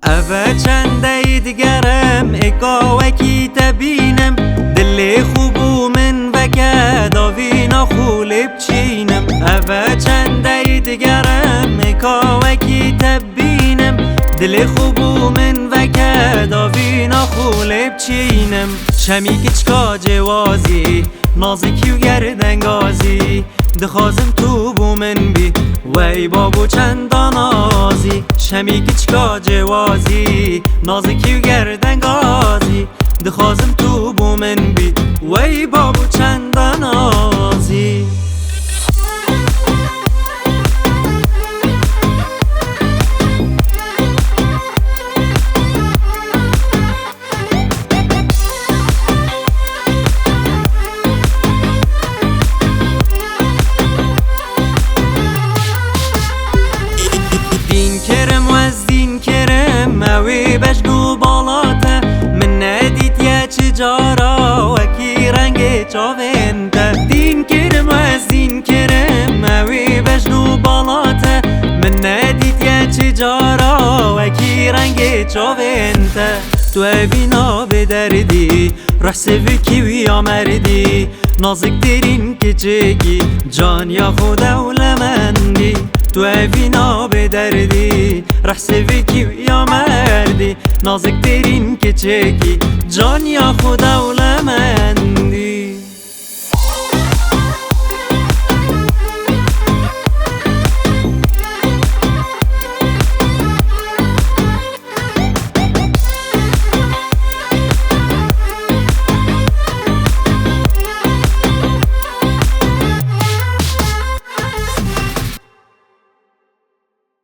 اوه چنده دیگرم اکاوکی تبینم دل خوبو من وکه داوینا خوله بچینم اوه چنده دیگرم اکاوکی تبینم دل خوبو من وکه داوینا خوله بچینم شمی کچکا جوازی نازکی و گردنگازی دخوازم تو بو من بی وی بابو چندان آزی شمی کچکا جوازی نازکی و گردنگازی دخوازم تو بو من بی وی بابو چندان آزی اوی بجنو بالاته من ندید یه چجارا وکی رنگ چاوینته دین کرم و از دین کرم اوی بجنو بالاته من ندید یه چجارا وکی رنگ چاوینته تو اوینا به دردی رح سوکی ویا مردی نازک درین کچکی جان یا خود اولمندی تو اوینا به دردی رح سوکی یا مردی نازک ترین کچکی جان یا خود اولمندی